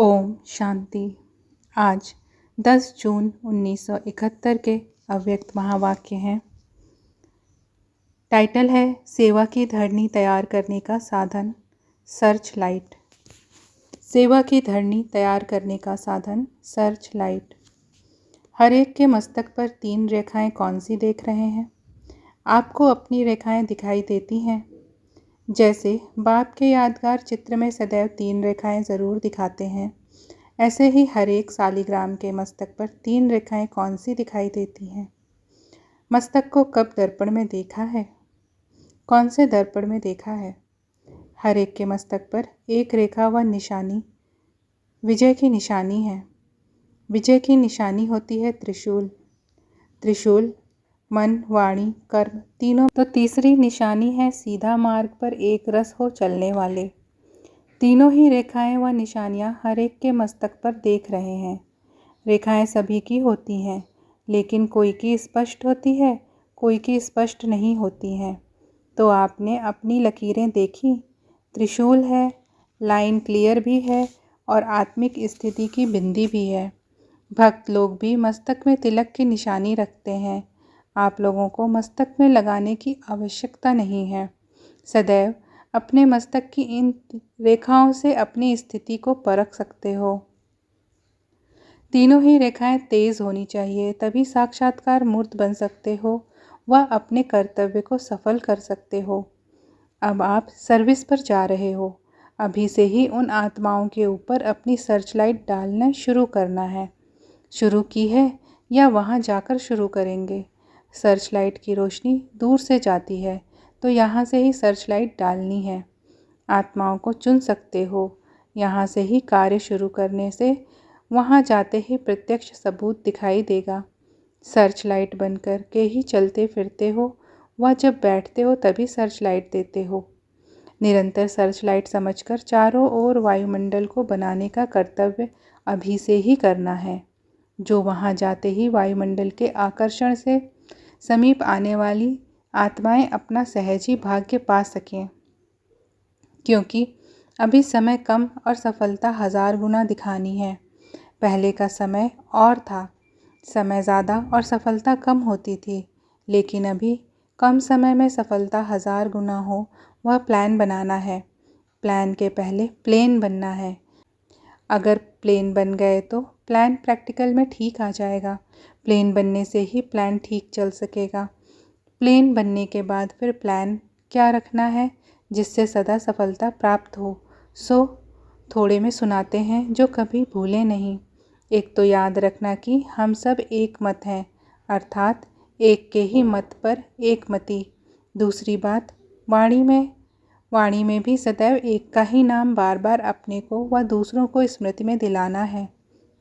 ओम शांति। आज 10 जून 1971 के अव्यक्त महावाक्य हैं। टाइटल है सेवा की धरनी तैयार करने का साधन, सर्च लाइट। सेवा की धरनी तैयार करने का साधन, सर्च लाइट। हर एक के मस्तक पर 3 रेखाएं कौन सी देख रहे हैं? आपको अपनी रेखाएं दिखाई देती हैं। जैसे बाप के यादगार चित्र में सदैव 3 रेखाएं ज़रूर दिखाते हैं, ऐसे ही हर एक सालिग्राम के मस्तक पर 3 रेखाएं कौन सी दिखाई देती हैं? मस्तक को कब दर्पण में देखा है? कौन से दर्पण में देखा है? हर एक के मस्तक पर एक रेखा व निशानी विजय की निशानी है। विजय की निशानी होती है त्रिशूल। त्रिशूल मन, वाणी, कर्म तीनों। तो तीसरी निशानी है सीधा मार्ग पर एक रस हो चलने वाले। तीनों ही रेखाएं व निशानियां हर एक के मस्तक पर देख रहे हैं। रेखाएं सभी की होती हैं, लेकिन कोई की स्पष्ट होती है, कोई की स्पष्ट नहीं होती हैं। तो आपने अपनी लकीरें देखी, त्रिशूल है, लाइन क्लियर भी है और आत्मिक स्थिति की बिंदी भी है। भक्त लोग भी मस्तक में तिलक की निशानी रखते हैं। आप लोगों को मस्तक में लगाने की आवश्यकता नहीं है। सदैव अपने मस्तक की इन रेखाओं से अपनी स्थिति को परख सकते हो। तीनों ही रेखाएं तेज होनी चाहिए, तभी साक्षात्कार मूर्त बन सकते हो व अपने कर्तव्य को सफल कर सकते हो। अब आप सर्विस पर जा रहे हो। अभी से ही उन आत्माओं के ऊपर अपनी सर्चलाइट डालना शुरू करना है। शुरू की है या वहाँ जाकर शुरू करेंगे? सर्चलाइट की रोशनी दूर से जाती है, तो यहाँ से ही सर्चलाइट डालनी है। आत्माओं को चुन सकते हो। यहाँ से ही कार्य शुरू करने से वहाँ जाते ही प्रत्यक्ष सबूत दिखाई देगा। सर्चलाइट बनकर के ही चलते फिरते हो व जब बैठते हो तभी सर्चलाइट देते हो। निरंतर सर्चलाइट समझकर चारों ओर वायुमंडल को बनाने का कर्तव्य अभी से ही करना है, जो वहाँ जाते ही वायुमंडल के आकर्षण से समीप आने वाली आत्माएं अपना सहज ही भाग्य पा सकें। क्योंकि अभी समय कम और सफलता 1000 गुना दिखानी है। पहले का समय और था, समय ज़्यादा और सफलता कम होती थी, लेकिन अभी कम समय में सफलता 1000 गुना हो वह प्लान बनाना है। प्लान के पहले प्लेन बनना है। अगर प्लेन बन गए तो प्लान प्रैक्टिकल में ठीक आ जाएगा। प्लेन बनने से ही प्लान ठीक चल सकेगा। प्लेन बनने के बाद फिर प्लान क्या रखना है जिससे सदा सफलता प्राप्त हो, सो थोड़े में सुनाते हैं जो कभी भूले नहीं। एक तो याद रखना कि हम सब एक मत हैं, अर्थात एक के ही मत पर एक मति। दूसरी बात, वाणी में भी सदैव एक का ही नाम बार बार अपने को व दूसरों को स्मृति में दिलाना है।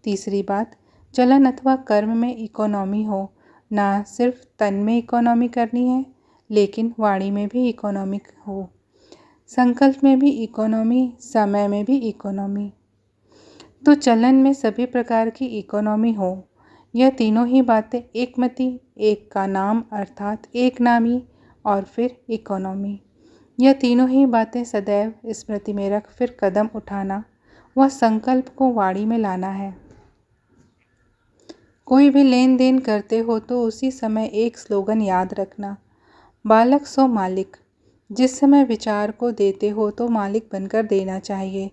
तीसरी बात, चलन अथवा कर्म में इकोनॉमी हो। ना सिर्फ तन में इकोनॉमी करनी है, लेकिन वाणी में भी इकोनॉमी हो, संकल्प में भी इकोनॉमी, समय में भी इकोनॉमी। तो चलन में सभी प्रकार की इकोनॉमी हो। यह तीनों ही बातें एकमति, एक का नाम अर्थात एक नामी और फिर इकोनॉमी। यह तीनों ही बातें सदैव स्मृति में रख फिर कदम उठाना व संकल्प को वाणी में लाना है। कोई भी लेन देन करते हो तो उसी समय एक स्लोगन याद रखना, बालक सो मालिक। जिस समय विचार को देते हो तो मालिक बनकर देना चाहिए,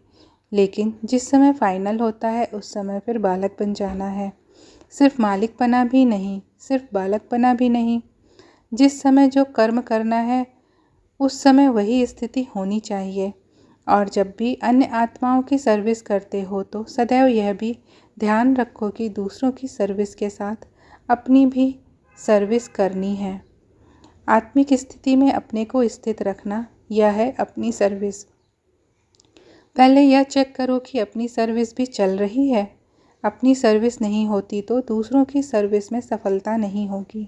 लेकिन जिस समय फाइनल होता है उस समय फिर बालक बन जाना है। सिर्फ मालिकपना भी नहीं, सिर्फ बालकपना भी नहीं। जिस समय जो कर्म करना है उस समय वही स्थिति होनी चाहिए। और जब भी अन्य आत्माओं की सर्विस करते हो तो सदैव यह भी ध्यान रखो कि दूसरों की सर्विस के साथ अपनी भी सर्विस करनी है। आत्मिक स्थिति में अपने को स्थित रखना, यह है अपनी सर्विस। पहले यह चेक करो कि अपनी सर्विस भी चल रही है। अपनी सर्विस नहीं होती तो दूसरों की सर्विस में सफलता नहीं होगी।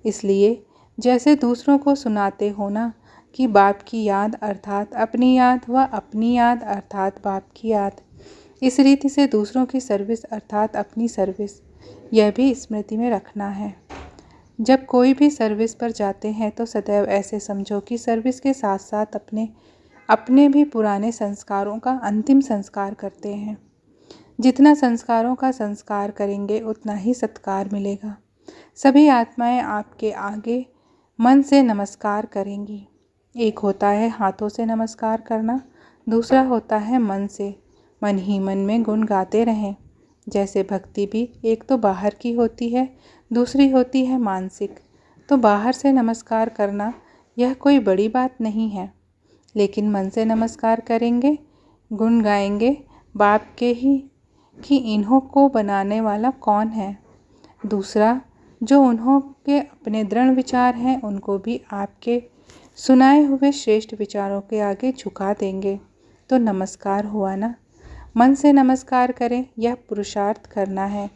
इसलिए जैसे दूसरों को सुनाते हो ना कि बाप की याद अर्थात अपनी याद व अपनी याद अर्थात बाप की याद, इस रीति से दूसरों की सर्विस अर्थात अपनी सर्विस, यह भी स्मृति में रखना है। जब कोई भी सर्विस पर जाते हैं तो सदैव ऐसे समझो कि सर्विस के साथ साथ अपने भी पुराने संस्कारों का अंतिम संस्कार करते हैं। जितना संस्कारों का संस्कार करेंगे उतना ही सत्कार मिलेगा। सभी आत्माएं आपके आगे मन से नमस्कार करेंगी। एक होता है हाथों से नमस्कार करना, दूसरा होता है मन से। मन ही मन में गुण गाते रहें। जैसे भक्ति भी एक तो बाहर की होती है, दूसरी होती है मानसिक। तो बाहर से नमस्कार करना यह कोई बड़ी बात नहीं है, लेकिन मन से नमस्कार करेंगे, गुण गाएंगे बाप के ही कि इन्हों को बनाने वाला कौन है। दूसरा, जो उन्हों के अपने दृढ़ विचार हैं उनको भी आपके सुनाए हुए श्रेष्ठ विचारों के आगे झुका देंगे। तो नमस्कार हुआ ना। मन से नमस्कार करें, यह पुरुषार्थ करना है।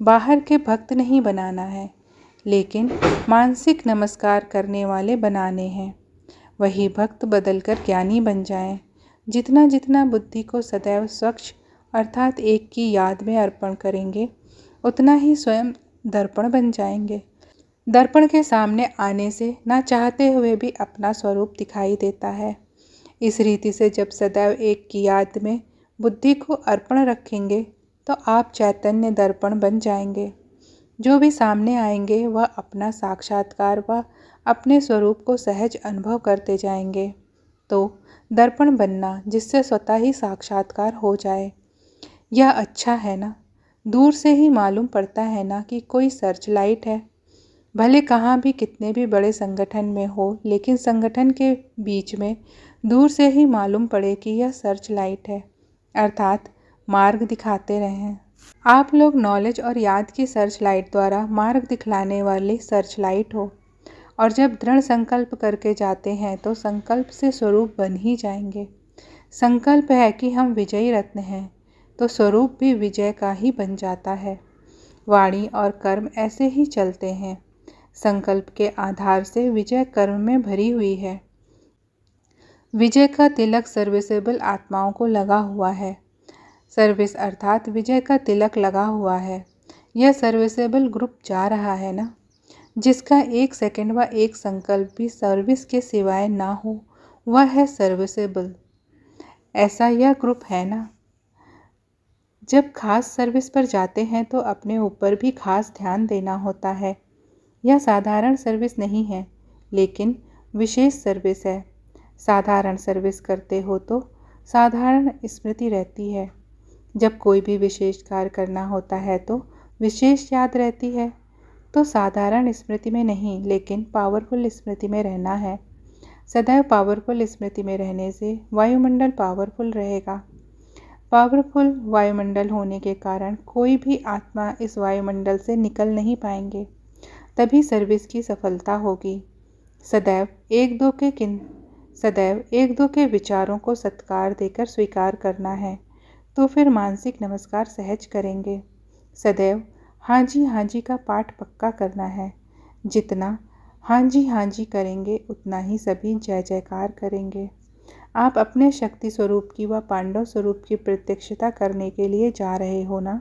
बाहर के भक्त नहीं बनाना है, लेकिन मानसिक नमस्कार करने वाले बनाने हैं। वही भक्त बदलकर ज्ञानी बन जाएं। जितना जितना बुद्धि को सदैव स्वच्छ अर्थात एक की याद में अर्पण करेंगे, उतना ही स्वयं दर्पण बन जाएंगे। दर्पण के सामने आने से ना चाहते हुए भी अपना स्वरूप दिखाई देता है। इस रीति से जब सदैव एक की याद में बुद्धि को अर्पण रखेंगे तो आप चैतन्य दर्पण बन जाएंगे। जो भी सामने आएंगे वह अपना साक्षात्कार व अपने स्वरूप को सहज अनुभव करते जाएंगे। तो दर्पण बनना जिससे स्वतः ही साक्षात्कार हो जाए, यह अच्छा है ना। दूर से ही मालूम पड़ता है ना कि कोई सर्च लाइट है। भले कहाँ भी कितने भी बड़े संगठन में हो, लेकिन संगठन के बीच में दूर से ही मालूम पड़े कि यह सर्च लाइट है, अर्थात मार्ग दिखाते रहें। आप लोग नॉलेज और याद की सर्च लाइट द्वारा मार्ग दिखलाने वाले सर्च लाइट हो। और जब दृढ़ संकल्प करके जाते हैं तो संकल्प से स्वरूप बन ही जाएंगे। संकल्प है कि हम विजयी रत्न हैं, तो स्वरूप भी विजय का ही बन जाता है। वाणी और कर्म ऐसे ही चलते हैं। संकल्प के आधार से विजय कर्म में भरी हुई है। विजय का तिलक सर्विसेबल आत्माओं को लगा हुआ है। सर्विस अर्थात विजय का तिलक लगा हुआ है। यह सर्विसेबल ग्रुप जा रहा है ना, जिसका एक सेकंड व एक संकल्प भी सर्विस के सिवाय ना हो, वह है सर्विसेबल। ऐसा यह ग्रुप है ना। जब खास सर्विस पर जाते हैं तो अपने ऊपर भी खास ध्यान देना होता है। यह साधारण सर्विस नहीं है, लेकिन विशेष सर्विस है। साधारण सर्विस करते हो तो साधारण स्मृति रहती है। जब कोई भी विशेष कार्य करना होता है तो विशेष याद रहती है। तो साधारण स्मृति में नहीं, लेकिन पावरफुल स्मृति में रहना है। सदैव पावरफुल स्मृति में रहने से वायुमंडल पावरफुल रहेगा। पावरफुल वायुमंडल होने के कारण कोई भी आत्मा इस वायुमंडल से निकल नहीं पाएंगे। तभी सर्विस की सफलता होगी। सदैव एक दो के विचारों को सत्कार देकर स्वीकार करना है, तो फिर मानसिक नमस्कार सहज करेंगे। सदैव हाँ जी का पाठ पक्का करना है। जितना हाँ जी करेंगे उतना ही सभी जय जयकार करेंगे। आप अपने शक्ति स्वरूप की व पांडव स्वरूप की प्रत्यक्षता करने के लिए जा रहे हो ना।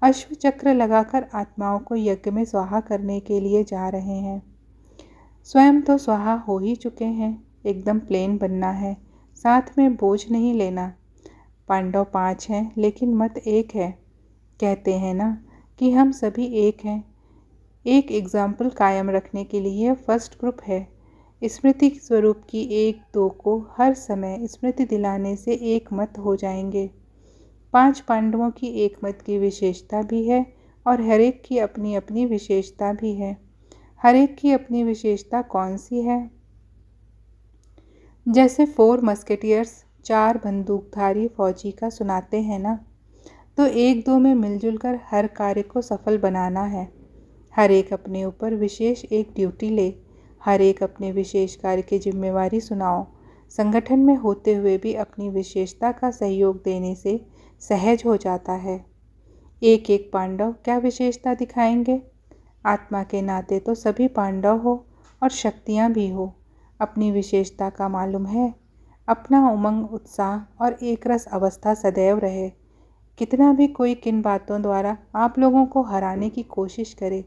अश्व चक्र लगाकर आत्माओं को यज्ञ में स्वाहा करने के लिए जा रहे हैं। स्वयं तो स्वाहा हो ही चुके हैं। एकदम प्लेन बनना है, साथ में बोझ नहीं लेना। पांडव 5 हैं, लेकिन मत एक है। कहते हैं ना कि हम सभी एक हैं। एक एग्जाम्पल कायम रखने के लिए फर्स्ट ग्रुप है। स्मृति स्वरूप की 1-2 को हर समय स्मृति दिलाने से एक मत हो जाएंगे। 5 पांडवों की एक मत की विशेषता भी है और हर एक की अपनी अपनी विशेषता भी है। हर एक की अपनी विशेषता कौन सी है? जैसे 4 मस्केटियर्स 4 बंदूकधारी फौजी का सुनाते हैं ना, तो 1-2 में मिलजुल कर हर कार्य को सफल बनाना है। हर एक अपने ऊपर विशेष एक ड्यूटी ले। हर एक अपने विशेष कार्य की जिम्मेवारी सुनाओ। संगठन में होते हुए भी अपनी विशेषता का सहयोग देने से सहज हो जाता है। एक एक पांडव क्या विशेषता दिखाएंगे? आत्मा के नाते तो सभी पांडव हो और शक्तियाँ भी हो। अपनी विशेषता का मालूम है। अपना उमंग, उत्साह और एक रस अवस्था सदैव रहे। कितना भी कोई किन बातों द्वारा आप लोगों को हराने की कोशिश करे,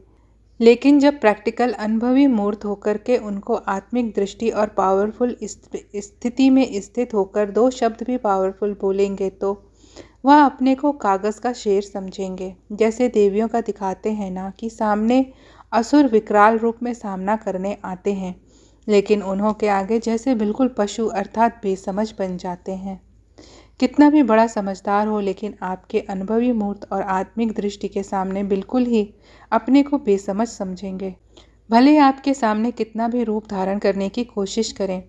लेकिन जब प्रैक्टिकल अनुभवी मूर्त होकर के उनको आत्मिक दृष्टि और पावरफुल स्थिति में स्थित होकर 2 शब्द भी पावरफुल बोलेंगे तो वह अपने को कागज़ का शेर समझेंगे। जैसे देवियों का दिखाते हैं ना कि सामने असुर विकराल रूप में सामना करने आते हैं, लेकिन उन्हों के आगे जैसे बिल्कुल पशु अर्थात बेसमझ बन जाते हैं। कितना भी बड़ा समझदार हो, लेकिन आपके अनुभवी मूर्त और आत्मिक दृष्टि के सामने बिल्कुल ही अपने को बेसमझ समझेंगे। भले आपके सामने कितना भी रूप धारण करने की कोशिश करें।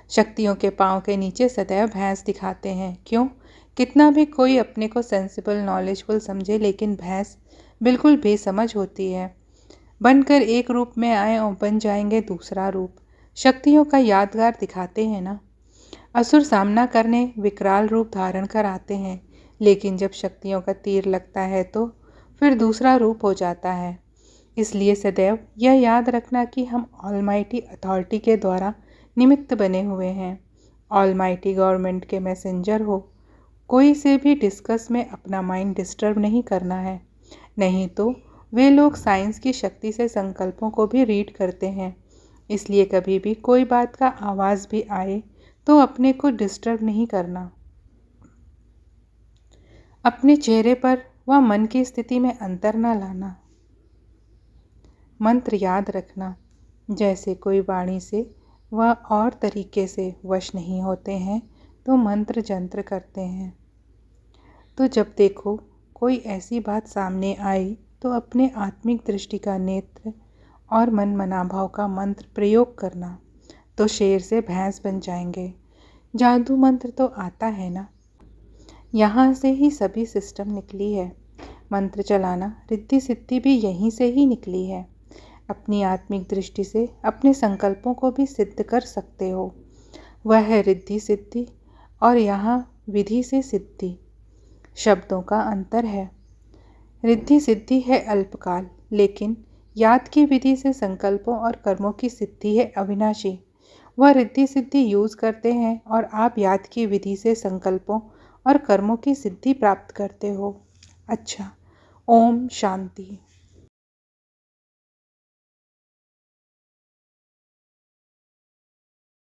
शक्तियों के पाँव के नीचे सदैव भैंस दिखाते हैं। क्यों? कितना भी कोई अपने को सेंसिबल नॉलेजफुल समझे, लेकिन भैंस बिल्कुल बेसमझ होती है। बनकर एक रूप में आए और बन जाएंगे दूसरा रूप। शक्तियों का यादगार दिखाते हैं ना। असुर सामना करने विकराल रूप धारण कर आते हैं, लेकिन जब शक्तियों का तीर लगता है तो फिर दूसरा रूप हो जाता है। इसलिए सदैव यह याद रखना कि हम ऑलमाइटी अथॉरिटी के द्वारा निमित्त बने हुए हैं। ऑलमाइटी गवर्नमेंट के मैसेंजर हो। कोई से भी डिस्कस में अपना माइंड डिस्टर्ब नहीं करना है, नहीं तो वे लोग साइंस की शक्ति से संकल्पों को भी रीड करते हैं। इसलिए कभी भी कोई बात का आवाज़ भी आए तो अपने को डिस्टर्ब नहीं करना। अपने चेहरे पर व मन की स्थिति में अंतर न लाना। मंत्र याद रखना। जैसे कोई वाणी से व और तरीके से वश नहीं होते हैं तो मंत्र जंत्र करते हैं। तो जब देखो कोई ऐसी बात सामने आई तो अपने आत्मिक दृष्टि का नेत्र और मन मनाभाव का मंत्र प्रयोग करना, तो शेर से भैंस बन जाएंगे। जादू मंत्र तो आता है ना, यहाँ से ही सभी सिस्टम निकली है। मंत्र चलाना रिद्धि सिद्धि भी यहीं से ही निकली है। अपनी आत्मिक दृष्टि से अपने संकल्पों को भी सिद्ध कर सकते हो। वह है रिद्धि सिद्धि, और यहाँ विधि से सिद्धि। शब्दों का अंतर है। रिद्धि सिद्धि है अल्पकाल, लेकिन याद की विधि से संकल्पों और कर्मों की सिद्धि है अविनाशी। वह रिद्धि सिद्धि यूज़ करते हैं और आप याद की विधि से संकल्पों और कर्मों की सिद्धि प्राप्त करते हो। अच्छा, ओम शांति।